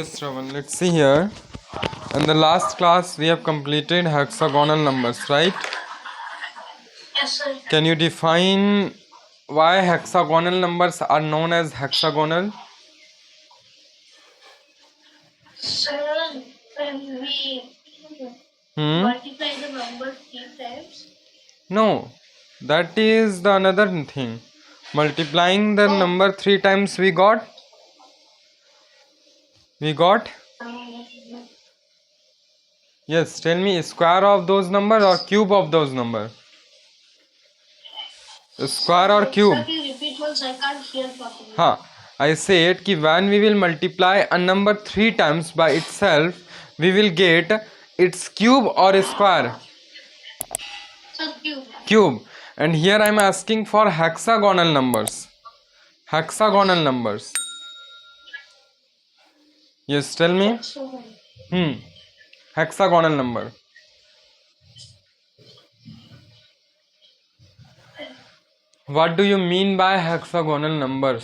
Yes, Shravan, let's see here. In the last class, we have completed hexagonal numbers, right? Yes, sir. Can you define why hexagonal numbers are known as hexagonal? Sir, when we multiply the number 3 times. No, that is the another thing. Multiplying the number 3 times, we got yes. Tell me, square of those numbers or cube of those numbers? Square or cube? Exactly, repeat once, I can't hear properly. हाँ, I said कि when we will multiply a number 3 times by itself, we will get its cube or square. So cube. Cube. And here I am asking for hexagonal numbers. Hexagonal numbers. Yes, tell me. Hexagonal number. What do you mean by hexagonal numbers?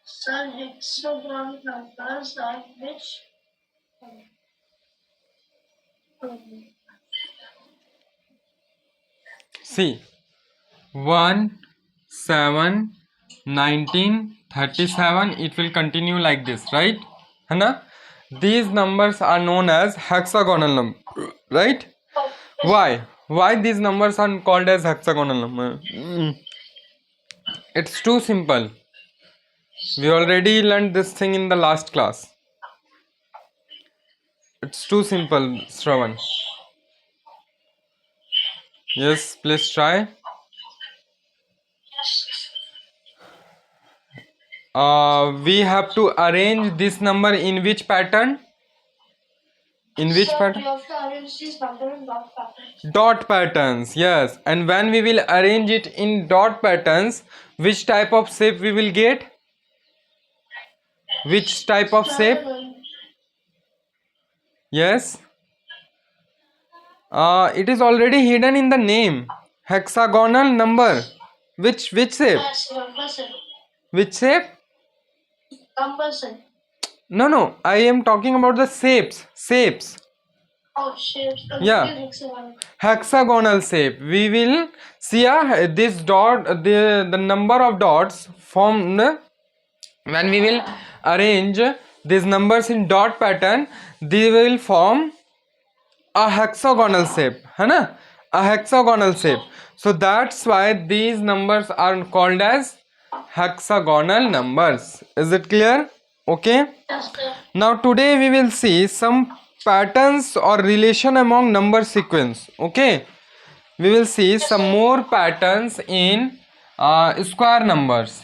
Sir, hexagonal numbers are which? See, 1, 7, 19, 37. It will continue like this, right? Hana? These numbers are known as hexagonal number, right? Why? Why these numbers are called as hexagonal number? It's too simple. We already learned this thing in the last class. It's too simple, Shravan. Yes, please try. We have to arrange this number in which pattern? In which pattern? We have to arrange this number in dot patterns. Dot patterns, yes. And when we will arrange it in dot patterns, which type of shape we will get? Which type of shape? Yes. It is already hidden in the name. Hexagonal number. Which shape? Yes, number, sir. Which shape? Number, sir. No. I am talking about the shapes. Shapes. Oh, shapes. Yeah. Hexagonal. Hexagonal shape. We will see this dot, the number of dots formed when we will arrange these numbers in dot pattern. They will form a hexagonal shape, है ना? A hexagonal shape. So that's why these numbers are called as hexagonal numbers. Is it clear? Okay. Yes, sir. Now today we will see some patterns or relation among number sequence. Okay. We will see some more patterns in square numbers.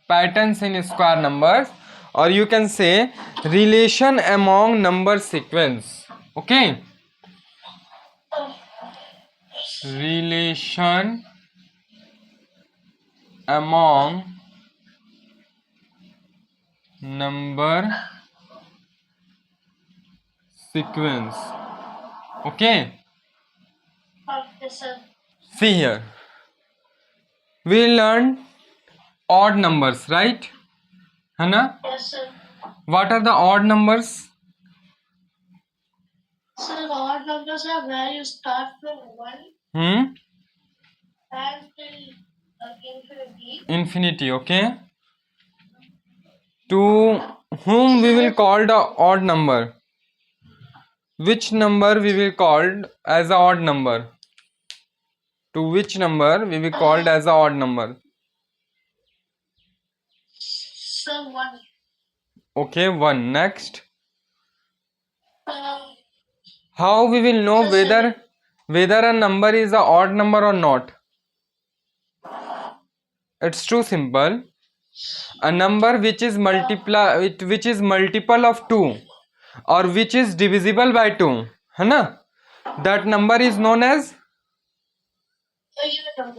Patterns in square numbers, or you can say relation among number sequence. Okay. Relation among number sequence. Okay. Okay, sir. See here. We learned odd numbers, right? Hana? Yes, sir. What are the odd numbers? Sir, odd numbers are where you start from 1 Hmm? and till infinity. Infinity, okay. To whom we will call the odd number? Which number we will called as a odd number? To which number we will called as a odd number? Sir, 1. Okay, 1. Next. How we will know whether a number is a odd number or not? It's too simple. A number which is multiple of 2 or which is divisible by 2, है ना? That number is known as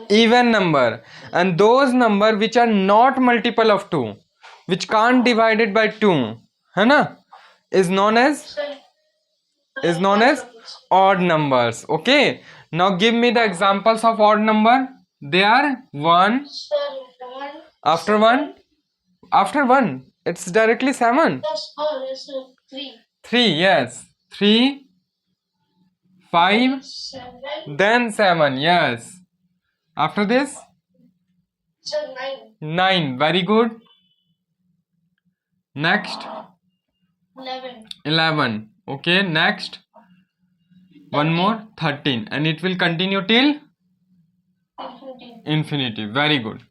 even number. And those number which are not multiple of 2, which can't divide it by 2, है ना, is known as odd numbers. Okay. Now give me the examples of odd number. They are 1 Sir, 1. after 1. After 1, it's directly 7. Plus 4 is 3. 3, yes. 3, 5, 7. then 7, yes. After this, Sir, 9. 9, very good. Next, 11. 11. Okay, next. One more, 13. And it will continue till Infinity. infinity. Very good.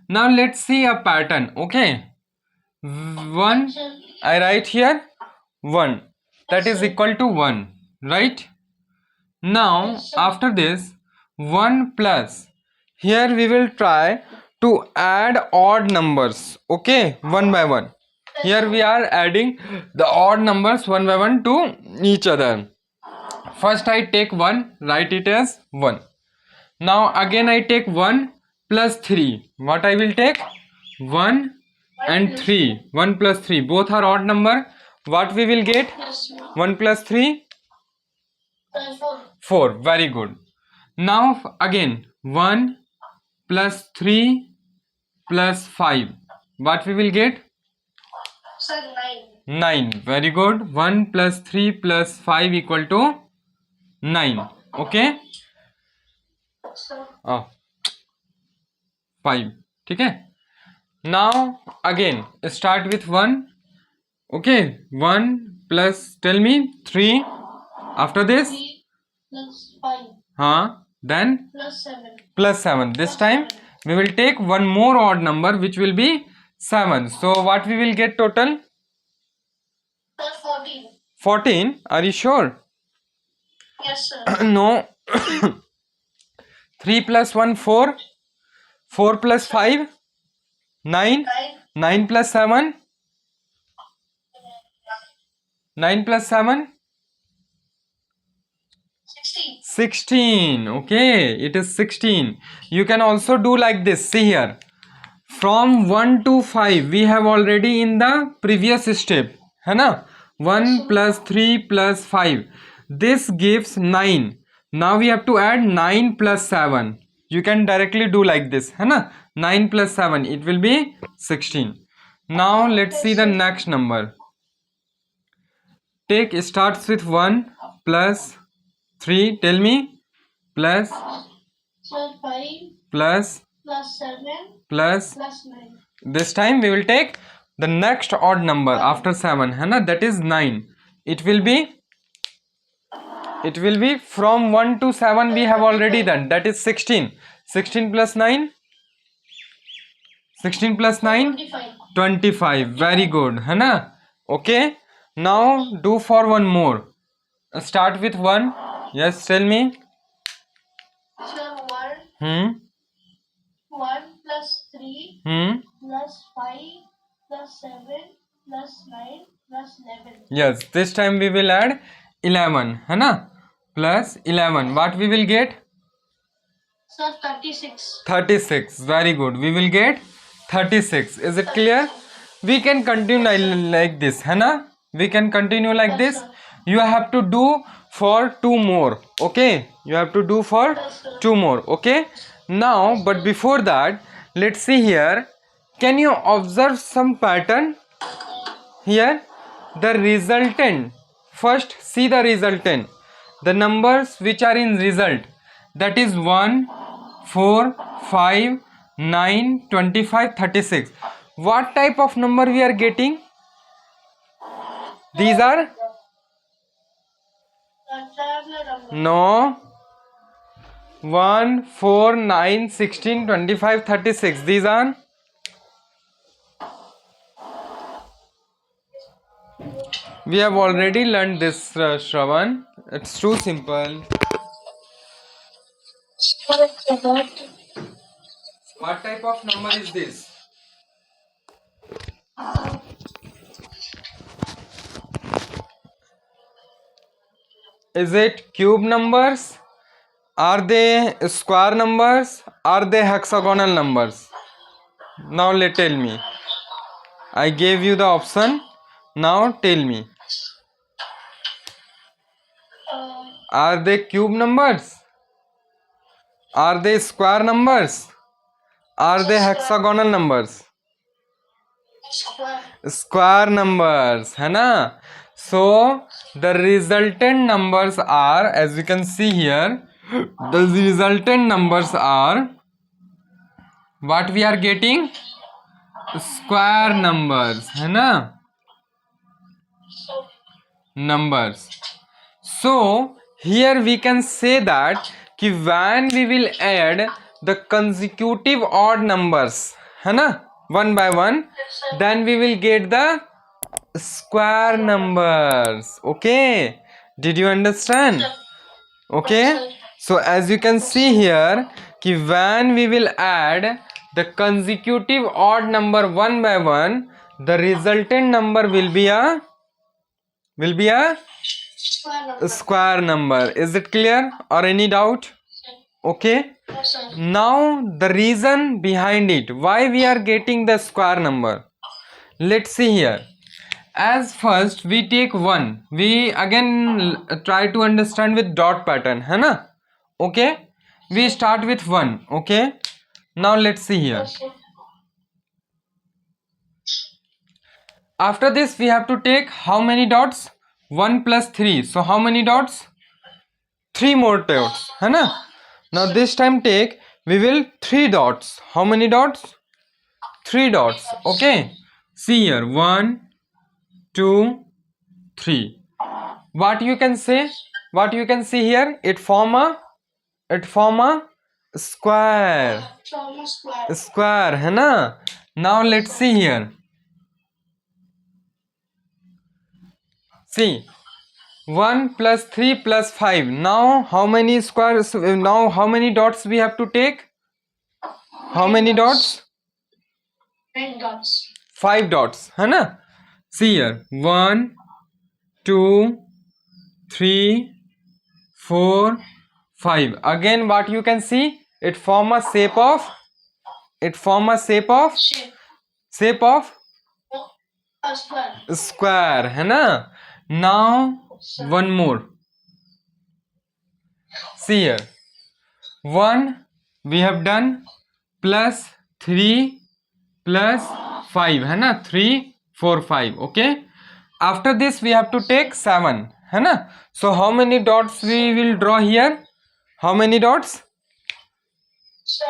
Now let's see a pattern. Okay. 1, Sir, I write here 1. That is equal to 1. Right? Now, after this, 1 plus. Here we will try to add odd numbers. Okay, one by one. Here we are adding the odd numbers one by one to each other. First I take 1, write it as 1. Now again I take 1 plus 3. What I will take? 1 and 3. 1 plus 3. Both are odd number. What we will get? plus 1 plus 3? 4. 4. Very good. Now again 1 plus 3 plus 5. What we will get? Sir, 9. 9. Very good. 1 plus 3 plus 5 equal to 9. Okay. Sir, 5. ठीक है. Now again start with 1. Okay. 1 plus, tell me, 3. After this, 3 plus 5 then plus 7. plus 7. This time we will take one more odd number which will be 7. So what we will get total? Sir, 14. 14. Are you sure? Yes, sir. No. 3 plus 1, 4. 4 plus 5, 9. 9. 9 plus 7. 9 plus 7. 16. 16. Okay, it is 16. You can also do like this. See here. From 1 to 5 we have already in the previous step. है ना? 1 plus 3 plus 5. This gives 9. Now we have to add 9 plus 7. You can directly do like this. है ना? 9 plus 7. It will be 16. Now let's see the next number. Take starts with 1 plus 3. Tell me. Plus Sir, 5 plus plus 7 plus. plus 9. This time we will take the next odd number after 7, है ना? That is 9. It will be from 1 to 7 we have already done. That is 16. 16 plus 9. 16 plus 9. 25. 25. Very good, है ना? Okay. Now do for one more. Start with 1. Yes, tell me. Sir, 1 plus 3 plus 5 plus 7 plus 9 plus 11. Yes, this time we will add 11, है ना? Plus 11. What we will get? Sir, 36. 36. Very good. We will get 36. Is it clear? We can continue like this, है ना? We can continue like this. You have to do for 2 more. Okay? You have to do for 2 more. Okay? Now, but before that, let's see here. Can you observe some pattern here? The resultant. First, see the resultant. The numbers which are in result. That is 1, 4, 5, 9, 25, 36. What type of number we are getting? These are? No. 1, 4, 9, 16, 25, 36. These are? We have already learned this, Shravan. It's too simple. What type of number is this? Is it cube numbers? Are they square numbers? Are they hexagonal numbers? Now tell me. I gave you the option. Now tell me. Are they cube numbers? Are they square numbers? Are they hexagonal numbers? Square. Square numbers, है ना? So the resultant numbers are, as we can see here, the resultant numbers are what we are getting? Square numbers, है ना? Numbers. So here we can say that कि when we will add the consecutive odd numbers, है ना, one by one, then we will get the square numbers. Okay, did you understand? Okay, so as you can see here कि when we will add the consecutive odd number one by one, the resultant number will be a Square number. square number. Is it clear or any doubt? Okay, Yes, sir. now the reason behind it, why we are getting the square number, let's see here. As first we take 1, we again try to understand with dot pattern, है ना? Okay, we start with 1. Okay, now let's see here. Yes, sir. After this we have to take how many dots? 1 plus 3, so how many dots? 3 more dots, है ना? Now this time take, we will 3 dots. How many dots? 3 dots. Okay, see here, 1 2 3. What you can say? What you can see here? It form a square. It's almost square. Square, है ना? Now let's see here. See, 1 plus 3 plus 5. Now how many squares? Now how many dots we have to take? How many dots? 9 dots. 5 dots, है ना? See here, 1 2 3 4 5. Again what you can see? It form a shape of Shape. A square. square, है ना? Now one more. See here, 1 we have done, plus 3 plus 5, है ना? 3 4 5. Okay, after this we have to take 7, है ना? So how many dots we will draw here? How many dots? So,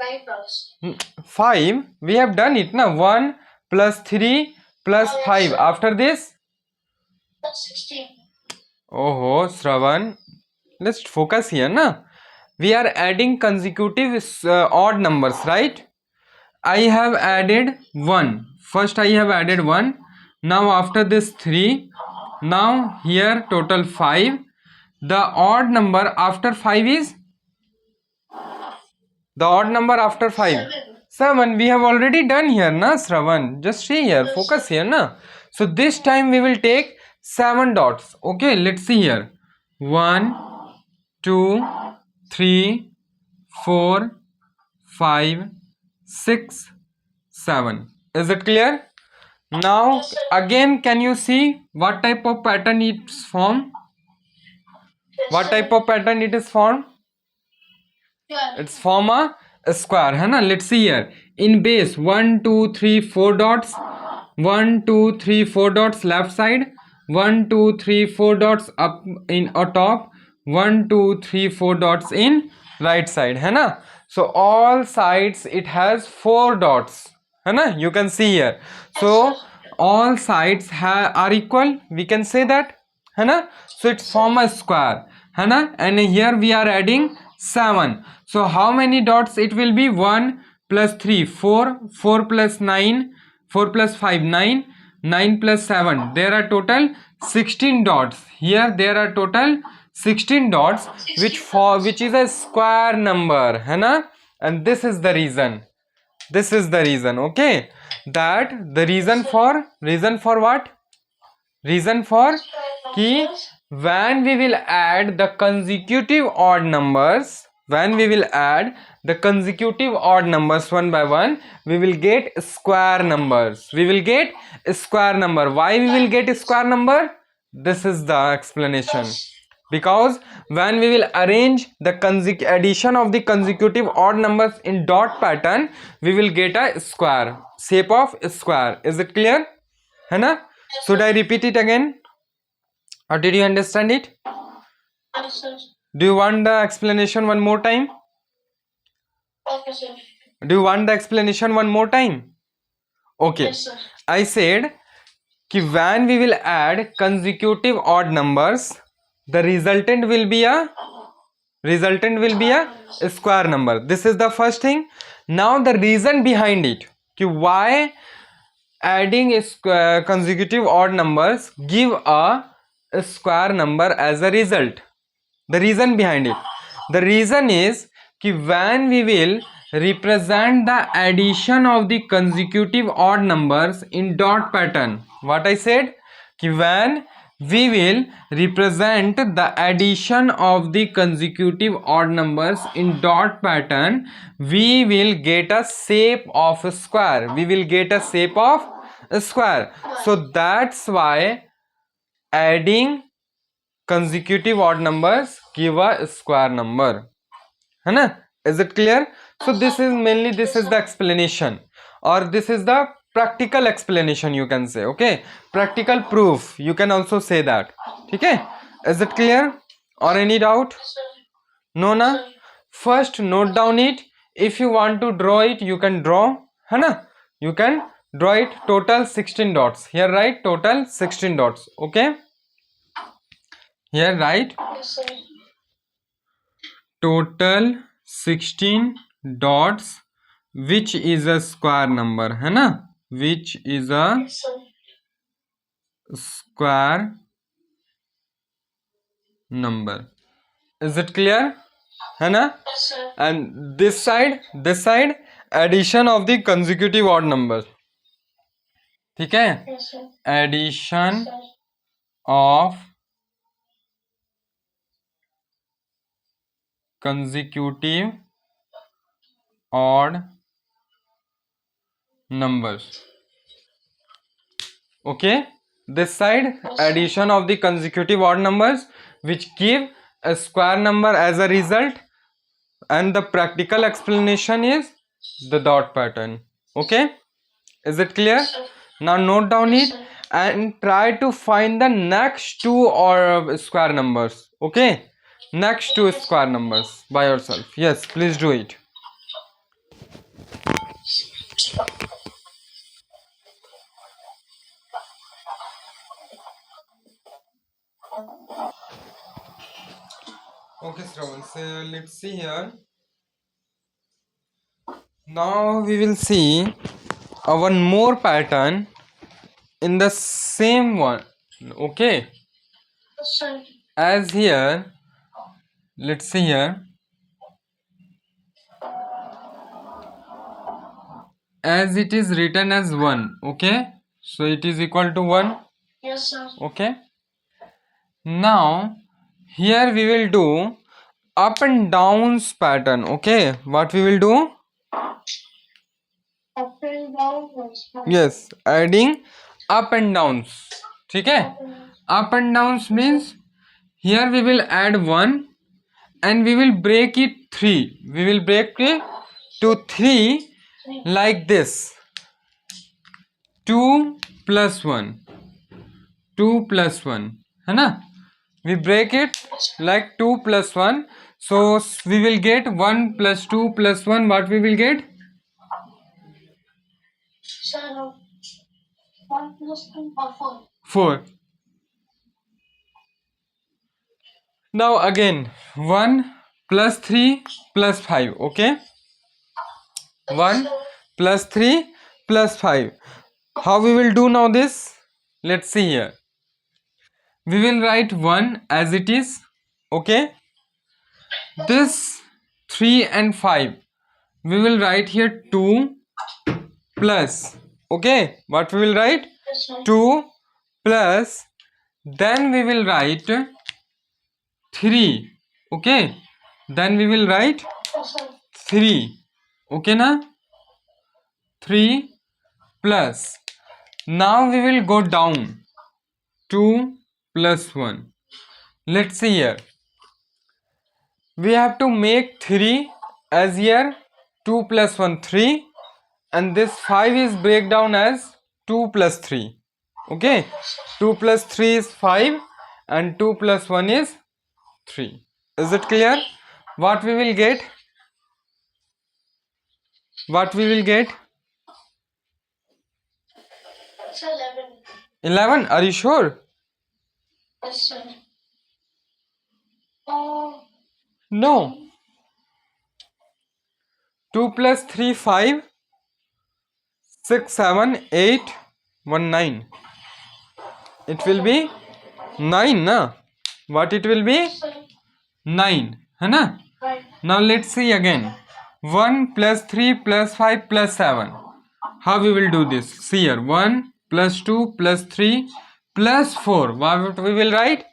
9 dots. 5. We have done it na. 1 plus 3 plus 5. After this, That's 16. oh Shravan, let's focus here na. We are adding consecutive odd numbers, right? I have added 1. First I have added 1. Now after this 3. Now here total 5. The odd number after 5 is? The odd number after 5. 7. We have already done here na Shravan. Just see here. Focus here na. So this time we will take 7 dots. Okay, let's see here. 1 2 3 4 5 6 7. Is it clear? Now again can you see what type of pattern it form? What type of pattern it is formed? Yeah. It's form a square, है ना? Let's see here. In base 1 2 3 4 dots. 1 2 3 4 dots left side. 1 2 3 4 dots up in a top. 1 2 3 4 dots in right side, है ना? So all sides it has 4 dots, है ना? You can see here. So all sides are equal. We can say that, है ना? So it's form a square, है ना? And here we are adding 7. So how many dots it will be? 1 plus 3 4, 4 plus 9, 4 plus 5 9, 9 plus 7. There are total 16 dots. Here there are total 16 dots, which is a square number, है ना? And this is the reason. This is the reason. Okay, that the reason for what? Reason for कि when we will add the consecutive odd numbers, when we will add the consecutive odd numbers one by one, we will get square numbers. We will get a square number. Why we will get a square number? This is the explanation. because when we will arrange the addition of the consecutive odd numbers in dot pattern, we will get a square, shape of a square. Is it clear? है ना? Should I repeat it again, or did you understand it? Yes, sir. Do you want the explanation one more time? Okay, sir. Do you want the explanation one more time? Okay. Yes, sir. I said कि when we will add consecutive odd numbers, the resultant will be a square number. This is the first thing. Now the reason behind it कि why adding consecutive odd numbers give a square number as a result. The reason behind it, the reason is कि when we will represent the addition of the consecutive odd numbers in dot pattern, what I said, कि when we will represent the addition of the consecutive odd numbers in dot pattern, we will get a shape of a square. We will get a shape of a square. So that's why adding consecutive odd numbers give a square number. है ना? Is it clear? So this is mainly, this is the explanation, or this is the practical explanation, you can say. Okay, practical proof, you can also say that. ठीक है? Is it clear, or any doubt? Yes, sir. No na? First note down it. If you want to draw it, you can draw, है ना? You can draw it. Total 16 dots here, right? Total 16 dots. Okay, here write Yes, sir. total 16 dots, which is a square number, है ना? Which is a Yes, sir. square number. Is it clear? है ना? Yes, sir. And this side addition of the consecutive odd numbers. ठीक है? Yes, sir. Addition Sir. of consecutive odd numbers. Okay, this side addition of the consecutive odd numbers which give a square number as a result, and the practical explanation is the dot pattern. Okay, is it clear? Yes, sir. Now note down Yes, it sir. and try to find the next two or square numbers. Okay, next two square numbers by yourself. Yes, please do it. Okay, Shravan, so let's see here. Now we will see one more pattern in the same one. Okay, Yes, sir. as here, let's see here, as it is written as 1. Okay, so it is equal to 1. Yes, sir. Okay, now here we will do up and downs pattern. Okay, what we will do? Up and down. Yes, sir. Yes, adding up and downs. ठीक है? Up and down. Up and downs means here we will add 1 and we will break it 3. We will break it to 3 Three. like this. 2 plus 1. 2 plus 1. है ना? We break it like 2 plus 1. So we will get 1 plus 2 plus 1. What we will get? Sir, 1 plus 2 or 4. 4. Now again 1 plus 3 plus 5. Okay, 1 plus 3 plus 5. How we will do now this? Let's see here. We will write 1 as it is. Okay, this 3 and 5 we will write here 2 plus. Okay, what we will write? Yes, sir. 2 plus, then we will write 3. Okay, then we will write Yes, sir. 3. Okay na? 3 plus, now we will go down. 2 plus 1. let's see here. We have to make 3 as here 2 plus 1 3, and this 5 is break down as 2 plus 3. Okay, 2 plus 3 is 5 and 2 plus 1 is 3. Is it clear? What we will get? What we will get? It's 11. 11. Are you sure? Yes, sir. Oh, No. 2 plus 3 5, 6 7 8 1 9. It will be 9 na? What it will be? sir. 9 है ना? Right. Now let's see again. 1 plus 3 plus 5 plus 7. How we will do this? See here. 1 plus 2 plus 3 plus 4. What we will write?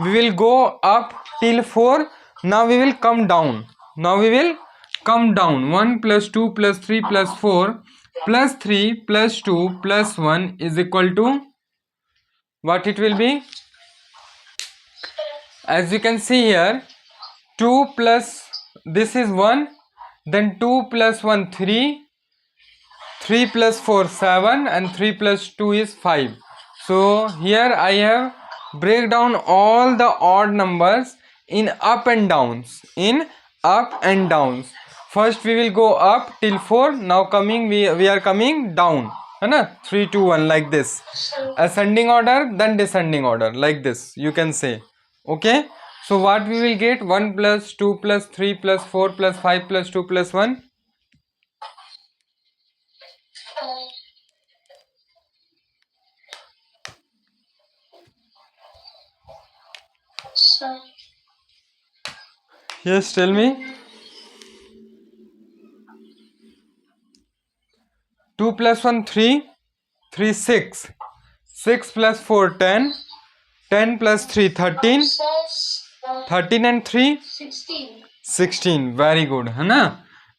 We will go up till 4. Now we will come down. Now we will come down. 1 plus 2 plus 3 plus 4 plus 3 plus 2 plus 1 is equal to what it will be? As you can see here, 2 plus this is 1, then 2 plus 1 3, 3 plus 4 7, and 3 plus 2 is 5. So here I have break down all the odd numbers in up and downs. In up and downs. First we will go up till 4. Now coming we are coming down. है ना? 3 2 1 like this. So, Ascending order, then descending order, like this you can say. Okay, so what we will get? 1 plus 2 plus 3 plus 4 plus 5 plus 2 plus 1. sir. Yes, tell me. 2 plus 1 3, 3 6, 6 plus 4 10, 10 plus 3 13, Says 13 and 3 16. 16. Very good, है ना?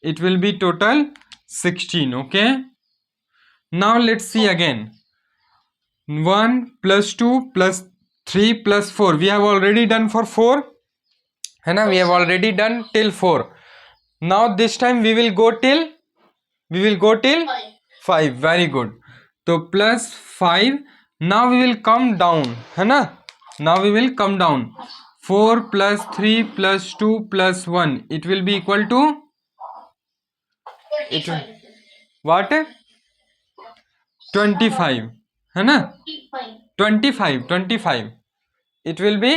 It will be total 16. Okay, now let's see again. 1 plus 2 plus 3 plus 4. We have already done for 4, है ना? We have already done till 4. Now this time we will go till 5. 5. Very good. So plus 5. Now we will come down, है ना? Now we will come down. 4 plus 3 plus 2 plus 1. It will be equal to 25. what? 25. है ना? 25. 25. It will be.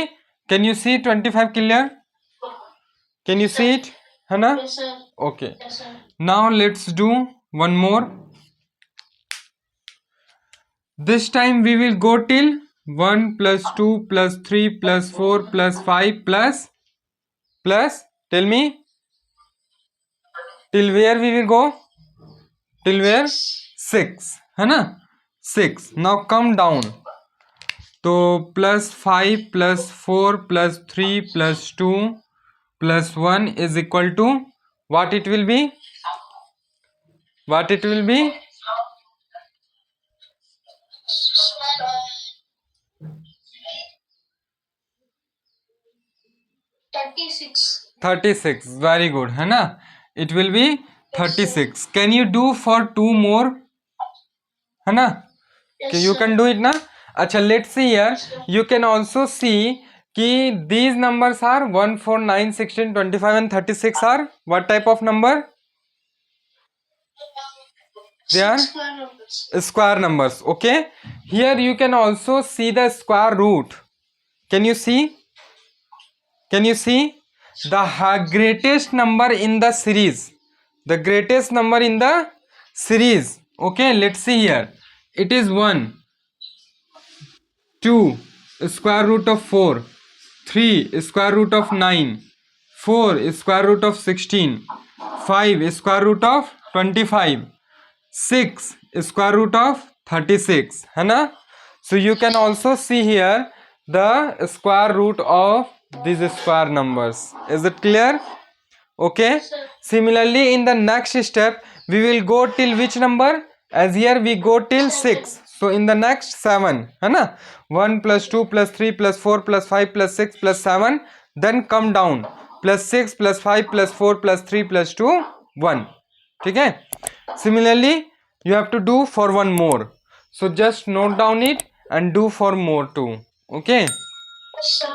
Can you see 25 clear? Can you see it? है ना? Yes, sir. Okay. Yes, sir. Now let's do one more. This time we will go till 1 plus 2 plus 3 plus 4 plus 5 plus tell me, till where we will go? Till where? 6, है ना? 6. Now come down. So plus 5 plus 4 plus 3 plus 2 plus 1 is equal to what it will be? What it will be? 36. 36. Very good, है ना? It will be 36. Can you do for 2 more? है ना? Yes, You sir. can do it na? अच्छा, let's see here. You can also see कि these numbers are 1 4 9 16 25 and 36 are what type of number? They are Square numbers. square numbers. Okay, here you can also see the square root. Can you see? Can you see the greatest number in the series? The greatest number in the series. Okay, let's see here. It is 1, 2 square root of 4, 3 square root of 9, 4 square root of 16, 5 square root of 25, 6 square root of 36, है ना? So you can also see here the square root of these square numbers. Is it clear? Okay. Sir. Similarly, in the next step, we will go till which number? As here we go till 6. So in the next 7, है ना, 1 plus 2 plus 3 plus 4 plus 5 plus 6 plus 7, then come down plus 6 plus 5 plus 4 plus 3 plus 2 1. ठीक है. Similarly you have to do for one more, so just note down it and do for more too. Okay. So